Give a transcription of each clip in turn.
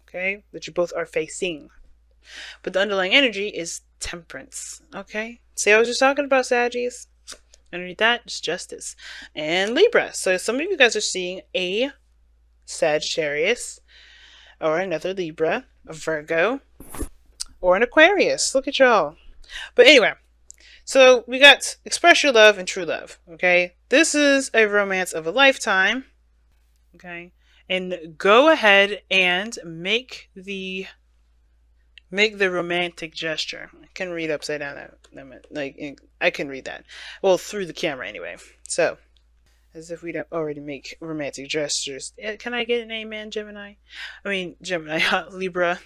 okay, that you both are facing. But the underlying energy is temperance, okay? See, I was just talking about Saggies. Underneath that is justice and Libra. So some of you guys are seeing a Sagittarius or another Libra, a Virgo, or an Aquarius. Look at y'all. But anyway, so we got express your love and true love, okay? This is a romance of a lifetime, okay? And go ahead and make the romantic gesture. I can read upside down. Like I can read that. Well, through the camera anyway. So, as if we don't already make romantic gestures. Can I get an amen, Gemini? I mean, Gemini, Libra.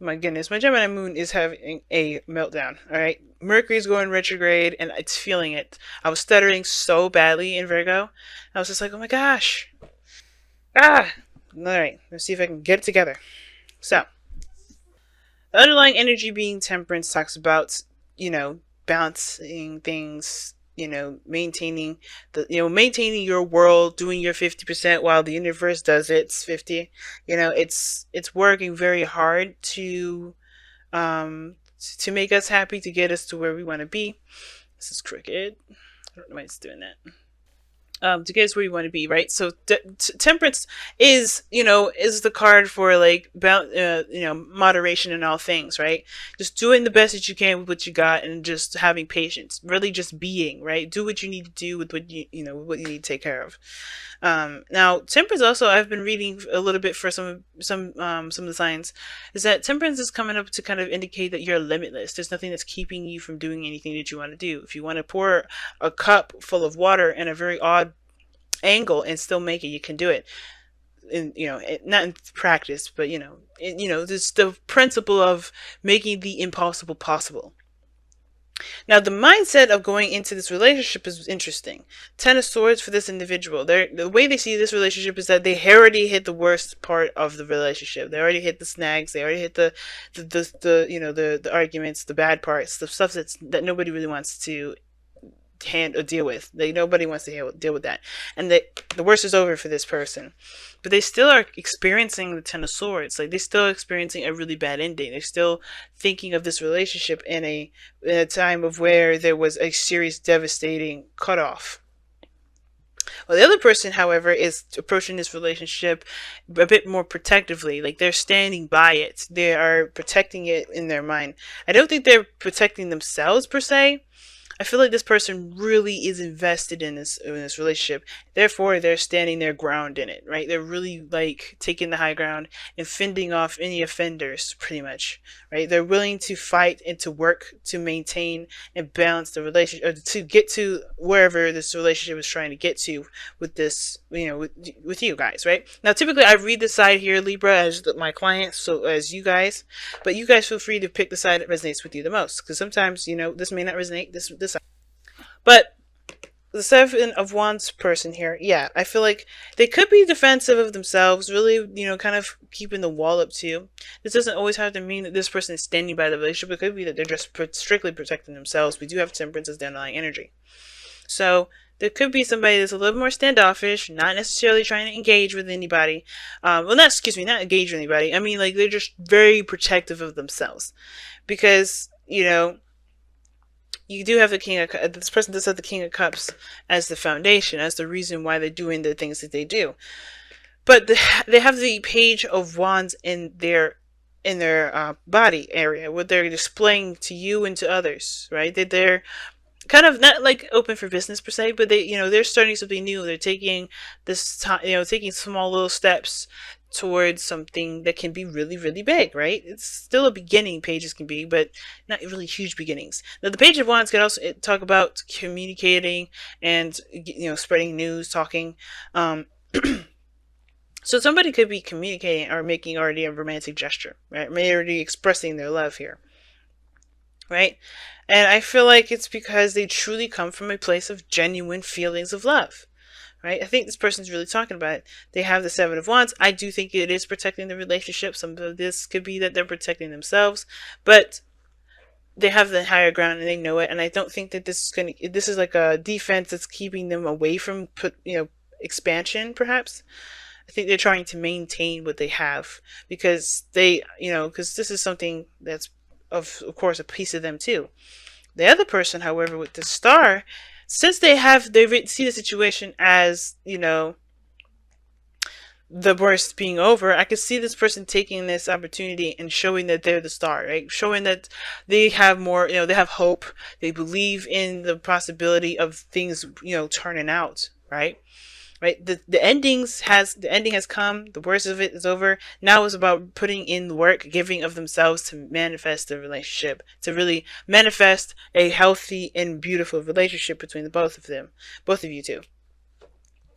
My goodness, my Gemini moon is having a meltdown. All right, Mercury's going retrograde, and it's feeling it. I was stuttering so badly in Virgo. I was just like, oh my gosh, ah. All right, let's see if I can get it together. So, the underlying energy being temperance talks about, balancing things, maintaining maintaining your world, doing your 50% while the universe does its 50. It's working very hard to make us happy, to get us to where we want to be. This is crooked. I don't know why it's doing that. To get us where you want to be, right? So temperance is the card for like moderation in all things, right? Just doing the best that you can with what you got, and just having patience, really just being, right? Do what you need to do with what what you need to take care of. Now temperance also, I've been reading a little bit for some of the signs, is that temperance is coming up to kind of indicate that you're limitless. There's nothing that's keeping you from doing anything that you want to do. If you want to pour a cup full of water in a very odd angle and still make it, you can do it. Not in practice, but this the principle of making the impossible possible. Now, the mindset of going into this relationship is interesting. Ten of Swords for this individual. The way they see this relationship is that they already hit the worst part of the relationship. They already hit the snags. They already hit the arguments, the bad parts, the stuff that nobody really wants to deal with. Nobody wants to deal with that, and the worst is over for this person. But they still are experiencing the Ten of Swords. Like, they're still experiencing a really bad ending. They're still thinking of this relationship in a time of where there was a serious, devastating cutoff. Well, the other person, however, is approaching this relationship a bit more protectively. Like, they're standing by it. They are protecting it in their mind. I don't think they're protecting themselves per se. I feel like this person really is invested in this relationship. Therefore, they're standing their ground in it, right? They're really like taking the high ground and fending off any offenders, pretty much, right? They're willing to fight and to work to maintain and balance the relationship, or to get to wherever this relationship is trying to get to with this, with you guys, right? Now, typically, I read the side here, Libra, as my client, so as you guys, but you guys feel free to pick the side that resonates with you the most, because sometimes, this may not resonate. This. But the Seven of Wands person here, yeah, I feel like they could be defensive of themselves, really, kind of keeping the wall up to you. This doesn't always have to mean that this person is standing by the relationship. It could be that they're just strictly protecting themselves. We do have Temperance as the underlying energy. So there could be somebody that's a little more standoffish, not necessarily trying to engage with anybody. Not engage with anybody. I mean, like, they're just very protective of themselves. Because, you do have the King of Cups. This person does have the King of Cups as the foundation, as the reason why they're doing the things that they do. But they have the Page of Wands in their body area, what they're displaying to you and to others, right? They're kind of not like open for business per se, but they're starting something new. They're taking this time, taking small little steps towards something that can be really, really big, right? It's still a beginning, pages can be, but not really huge beginnings. Now, the Page of Wands can also talk about communicating and, spreading news, talking. So somebody could be communicating or making already a romantic gesture, right? Maybe already expressing their love here, right? And I feel like it's because they truly come from a place of genuine feelings of love. Right? I think this person's really talking about it. They have the Seven of Wands. I do think it is protecting the relationship. Some of this could be that they're protecting themselves, but they have the higher ground and they know it. And I don't think that this is like a defense that's keeping them away from expansion, perhaps. I think they're trying to maintain what they have because they, because this is something that's of course a piece of them too. The other person, however, with the star, since they see the situation as, the worst being over, I could see this person taking this opportunity and showing that they're the star, right? Showing that they have more, they have hope. They believe in the possibility of things, turning out, right? Right. The ending has come. The worst of it is over. Now it's about putting in the work, giving of themselves to manifest the relationship, to really manifest a healthy and beautiful relationship between the both of them, both of you two.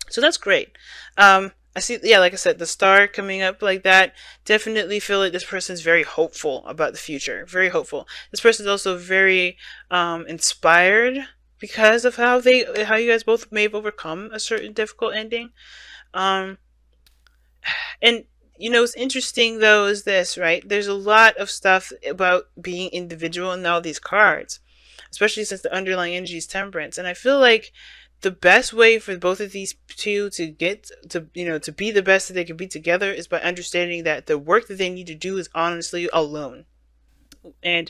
So that's great. I see, yeah, like I said, the star coming up like that. Definitely feel like this person's very hopeful about the future. Very hopeful. This person's also very inspired because of how you guys both may have overcome a certain difficult ending. Um, and what's interesting though is this, right? There's a lot of stuff about being individual in all these cards, especially since the underlying energy is temperance. And I feel like the best way for both of these two to get to be the best that they can be together is by understanding that the work that they need to do is honestly alone. And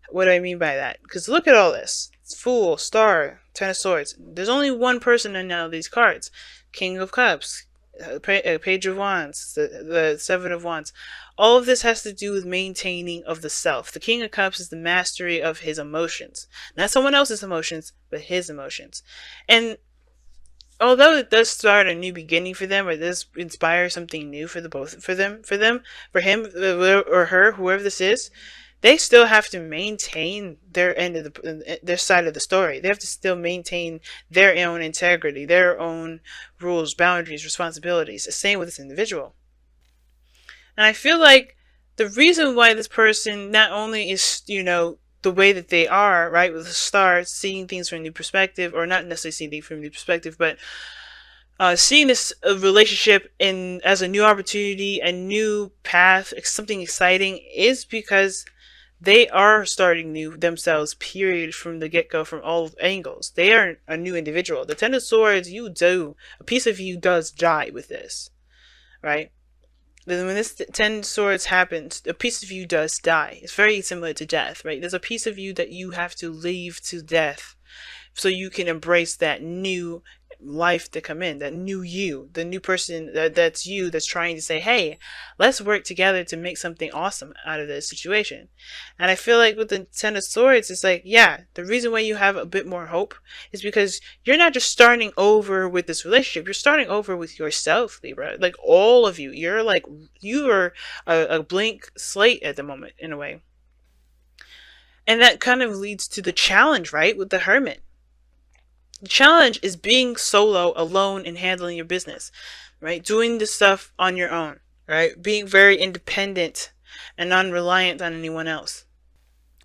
what do I mean by that? Because look at all this. It's Fool, Star, Ten of Swords. There's only one person in all these cards. King of Cups, Page of Wands, the Seven of Wands. All of this has to do with maintaining of the self. The King of Cups is the mastery of his emotions. Not someone else's emotions, but his emotions. And although it does start a new beginning for them, or it does inspire something new for him or her, whoever this is, they still have to maintain their end of their side of the story. They have to still maintain their own integrity, their own rules, boundaries, responsibilities. The same with this individual. And I feel like the reason why this person not only is, the way that they are, right, with the star, seeing things from a new perspective, or not necessarily seeing things from a new perspective, but seeing this relationship as a new opportunity, a new path, something exciting, is because they are starting new themselves, period, from the get-go, from all angles. They are a new individual. The Ten of Swords, a piece of you does die with this, right? Then when this Ten Swords happens, a piece of you does die. It's very similar to death, right? There's a piece of you that you have to leave to death so you can embrace that new life to come in, that new you, the new person that's you, that's trying to say, hey, let's work together to make something awesome out of this situation. And I feel like with the Ten of Swords, it's like, yeah, the reason why you have a bit more hope is because you're not just starting over with this relationship, you're starting over with yourself, Libra. Like all of you, you are a blank slate at the moment, in a way. And that kind of leads to the challenge, right, with the Hermit. The challenge is being solo, alone, and handling your business, right? Doing the stuff on your own, right? Being very independent and non-reliant on anyone else,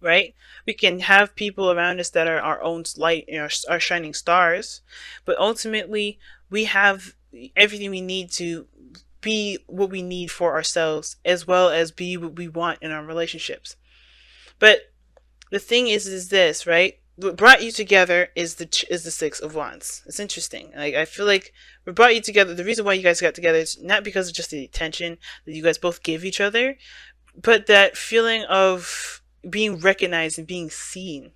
right? We can have people around us that are our own light, our shining stars, but ultimately we have everything we need to be what we need for ourselves, as well as be what we want in our relationships. But the thing is this, right? What brought you together is the Six of Wands. It's interesting. I feel like what brought you together, the reason why you guys got together is not because of just the attention that you guys both give each other, but that feeling of being recognized and being seen,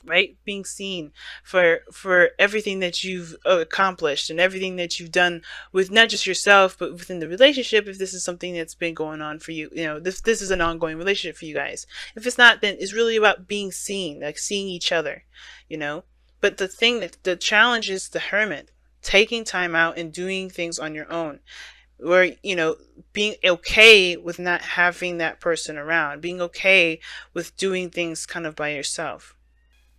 right? Being seen for everything that you've accomplished and everything that you've done with not just yourself, but within the relationship. If this is something that's been going on for you, this is an ongoing relationship for you guys. If it's not, then it's really about being seen, like seeing each other, But the challenge is the Hermit, taking time out and doing things on your own. Where, being okay with not having that person around, being okay with doing things kind of by yourself.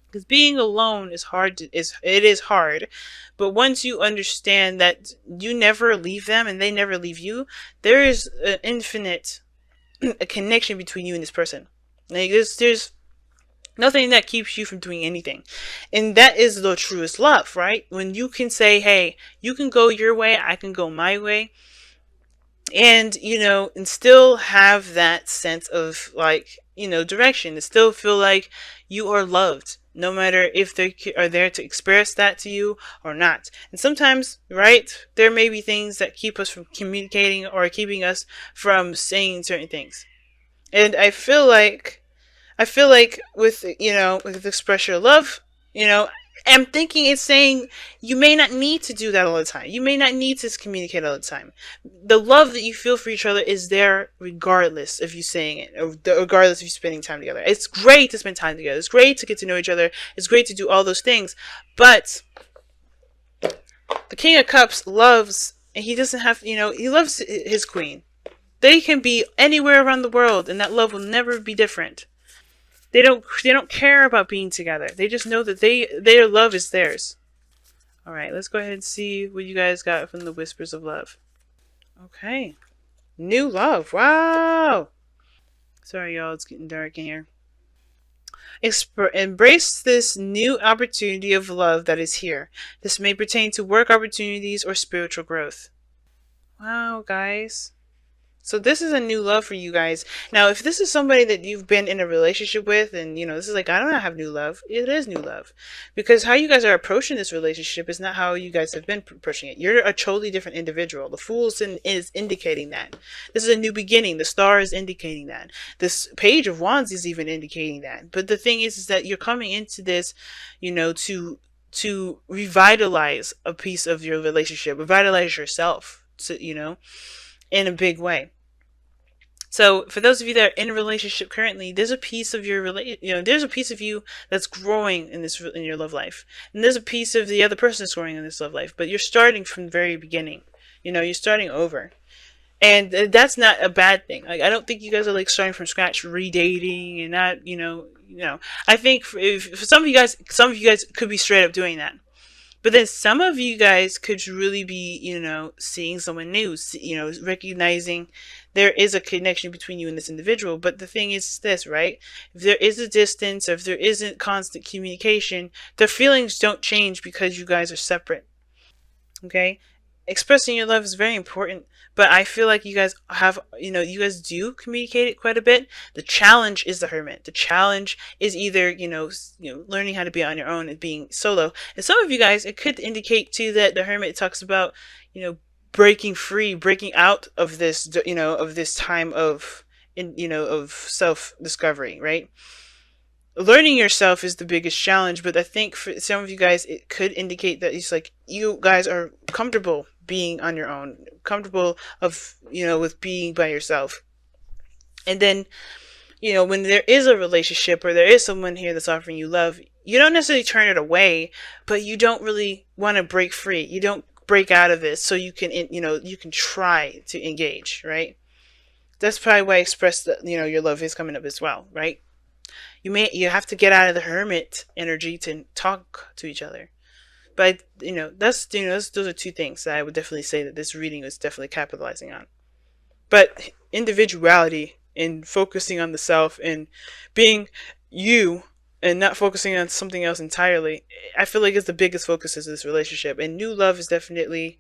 Because being alone is hard. It is hard, but once you understand that you never leave them and they never leave you, there is an infinite a connection between you and this person. Like there's nothing that keeps you from doing anything, and that is the truest love, right? When you can say, "Hey, you can go your way, I can go my way." And and still have that sense of direction, and still feel like you are loved, no matter if they are there to express that to you or not. And sometimes, right, there may be things that keep us from communicating or keeping us from saying certain things. And I feel like with, with express your love, I'm thinking it's saying you may not need to do that all the time. You may not need to communicate all the time. The love that you feel for each other is there regardless of you saying it, or regardless of you spending time together. It's great to spend time together. It's great to get to know each other. It's great to do all those things. But the King of Cups loves, and he doesn't have, he loves his queen. They can be anywhere around the world, and that love will never be different. They don't care about being together. They just know that their love is theirs. All right, let's go ahead and see what you guys got from the Whispers of Love. Okay. New love. Wow. Sorry, y'all. It's getting dark in here. Embrace this new opportunity of love that is here. This may pertain to work opportunities or spiritual growth. Wow, guys. So this is a new love for you guys. Now, if this is somebody that you've been in a relationship with, and this is like, I don't have new love. It is new love, because how you guys are approaching this relationship is not how you guys have been approaching it. You're a totally different individual. The Fool's is indicating that this is a new beginning. The Star is indicating that. This Page of Wands is even indicating that. But the thing is that you're coming into this, to revitalize a piece of your relationship, revitalize yourself. So, in a big way. So for those of you that are in a relationship currently, there's a piece of there's a piece of you that's growing in your love life, and there's a piece of the other person that's growing in this love life. But you're starting from the very beginning. You're starting over, and that's not a bad thing. Like, I don't think you guys are like starting from scratch, redating, and not I think for some of you guys could be straight up doing that. But then some of you guys could really be, seeing someone new, recognizing there is a connection between you and this individual. But the thing is this, right? If there is a distance, or if there isn't constant communication, the feelings don't change because you guys are separate. Okay? Expressing your love is very important, but I feel like you guys have, you guys do communicate it quite a bit. The challenge is the Hermit. The challenge is either, learning how to be on your own and being solo. And some of you guys, it could indicate too that the Hermit talks about, breaking free, breaking out of this, of this time of, of self-discovery, right? Learning yourself is the biggest challenge, but I think for some of you guys, it could indicate that it's like you guys are comfortable being on your own, comfortable with being by yourself. And then, when there is a relationship or there is someone here that's offering you love, you don't necessarily turn it away, but you don't really want to break free. You don't break out of this so you can, you can try to engage, right? That's probably why I expressed that, your love is coming up as well, right? You have to get out of the Hermit energy to talk to each other. But those are two things that I would definitely say that this reading is definitely capitalizing on. But individuality and focusing on the self and being you and not focusing on something else entirely, I feel like is the biggest focus of this relationship. And new love is definitely